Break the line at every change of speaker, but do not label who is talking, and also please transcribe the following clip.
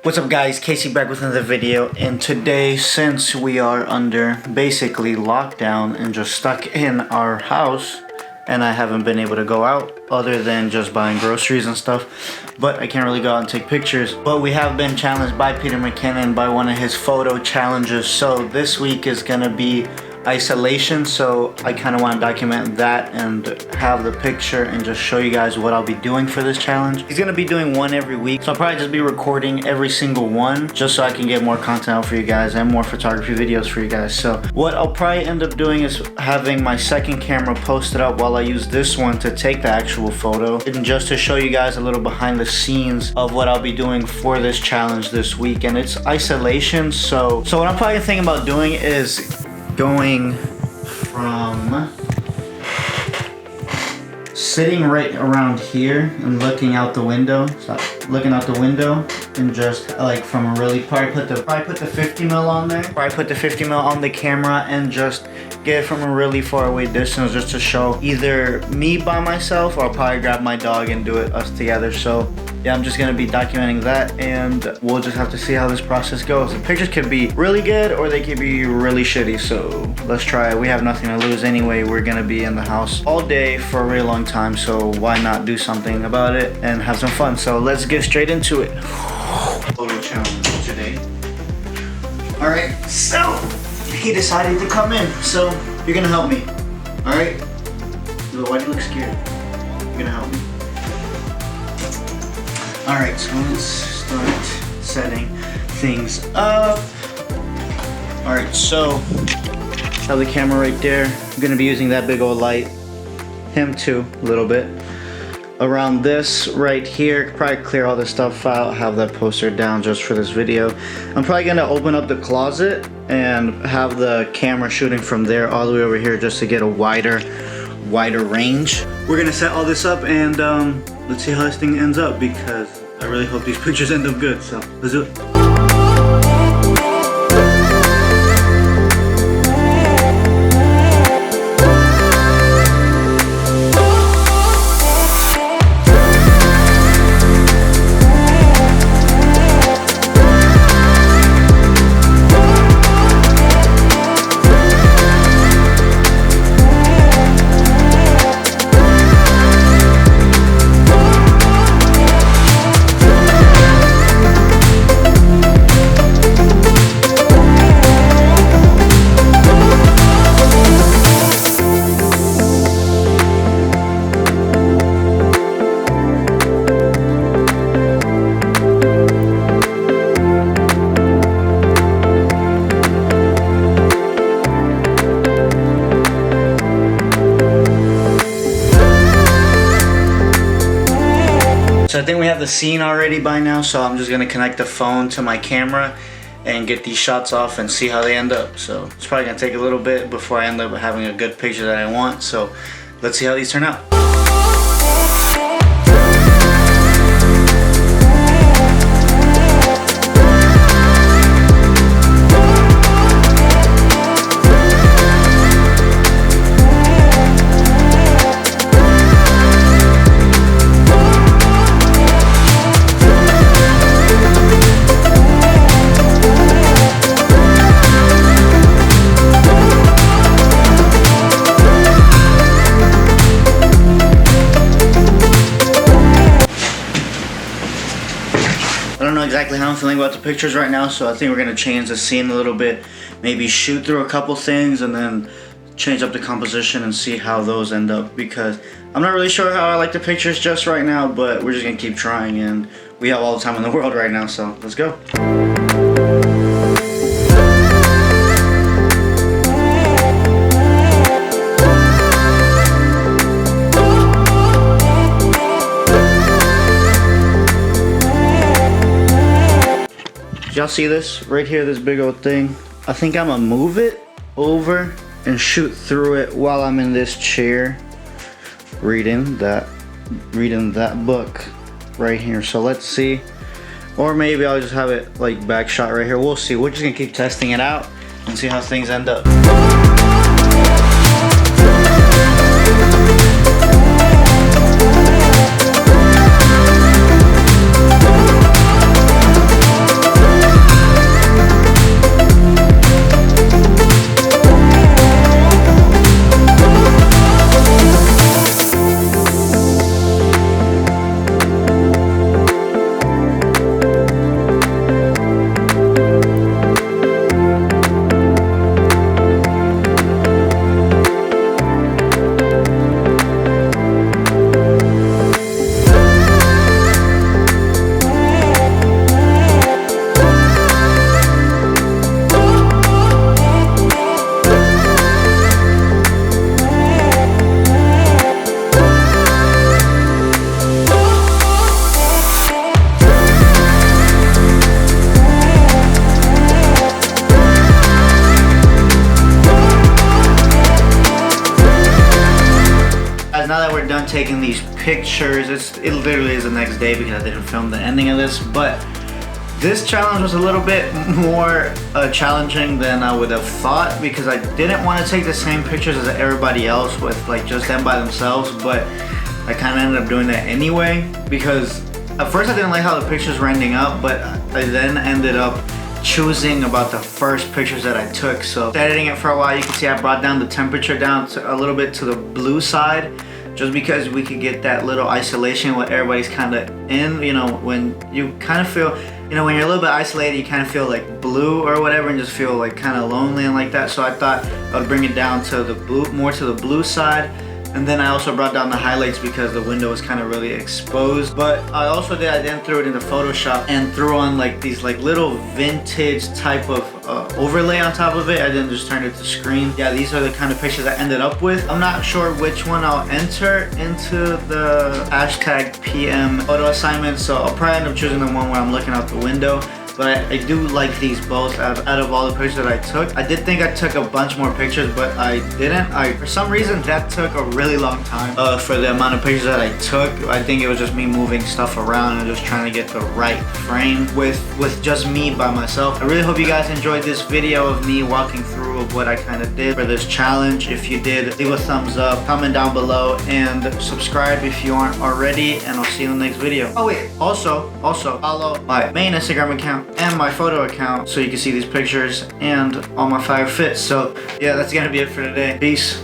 What's up guys, Keysy back with another video, and today, since we are under basically lockdown and just stuck in our house and I haven't been able to go out other than just buying groceries and stuff, but I can't really go out and take pictures, but we have been challenged by Peter McKinnon by one of his photo challenges. So this week is gonna be isolation, so I kind of want to document that and have the picture and just show you guys what I'll be doing for this challenge. He's gonna be doing one every week, so I'll probably just be recording every single one just so I can get more content out for you guys and more photography videos for you guys. So what I'll probably end up doing is having my second camera posted up while I use this one to take the actual photo, and just to show you guys a little behind the scenes of what I'll be doing for this challenge this week. And it's isolation, so what I'm probably thinking about doing is going from sitting right around here and looking out the window, looking out the window, and just like from a really probably put the 50 mil on there. Probably put the 50 mil on the camera and just get it from a really far away distance, just to show either me by myself, or I'll probably grab my dog and do it us together. So yeah, I'm just gonna be documenting that, and we'll just have to see how this process goes. The pictures could be really good or they could be really shitty, so let's try it. We have nothing to lose anyway. We're gonna be in the house all day for a really long time, so why not do something about it and have some fun? So let's get straight into it. Photo challenge today. All right, so he decided to come in, so you're gonna help me. All right? Why do you look scared? You're gonna help me. All right, so let's start setting things up. All right, so have the camera right there. I'm gonna be using that big old light. Him too, a little bit. Around this right here, probably clear all this stuff out, have that poster down just for this video. I'm probably gonna open up the closet and have the camera shooting from there all the way over here just to get a wider range. We're gonna set all this up and let's see how this thing ends up, because I really hope these pictures end up good, so let's do it. So I think we have the scene already by now, so I'm just gonna connect the phone to my camera and get these shots off and see how they end up. So it's probably gonna take a little bit before I end up having a good picture that I want. So let's see how these turn out. I don't know exactly how I'm feeling about the pictures right now, so I think we're gonna change the scene a little bit, maybe shoot through a couple things and then change up the composition and see how those end up, because I'm not really sure how I like the pictures just right now, but we're just gonna keep trying, and we have all the time in the world right now, so let's go. Y'all see this right here, this big old thing? I think I'm gonna move it over and shoot through it while I'm in this chair reading that book right here. So let's see, or maybe I'll just have it like back shot right here. We'll see. We're just gonna keep testing it out and see how things end up. taking these pictures. It literally is the next day because I didn't film the ending of this, but this challenge was a little bit more challenging than I would have thought, because I didn't want to take the same pictures as everybody else with like just them by themselves, but I kind of ended up doing that anyway, because at first I didn't like how the pictures were ending up, but I then ended up choosing about the first pictures that I took. So editing it for a while, you can see I brought down the temperature down to a little bit to the blue side, just because we could get that little isolation where everybody's kind of in, you know, when you kind of feel, you know, when you're a little bit isolated, you kind of feel like blue or whatever and just feel like kind of lonely and like that. So I thought I would bring it down to the blue, more to the blue side. And then I also brought down the highlights because the window was kind of really exposed. But I then threw it into Photoshop and threw on like these like little vintage type of overlay on top of it. I then just turned it to screen. Yeah, these are the kind of pictures I ended up with. I'm not sure which one I'll enter into the hashtag PM photo assignment, so I'll probably end up choosing the one where I'm looking out the window. But I do like these both out of all the pictures that I took. I did think I took a bunch more pictures, but I didn't. For some reason, that took a really long time for the amount of pictures that I took. I think it was just me moving stuff around and just trying to get the right frame with just me by myself. I really hope you guys enjoyed this video of me walking through of what I kind of did for this challenge. If you did, leave a thumbs up, comment down below, and subscribe if you aren't already, and I'll see you in the next video. Oh wait, also follow my main Instagram account and my photo account so you can see these pictures and all my fire fits. So yeah, that's gonna be it for today. Peace.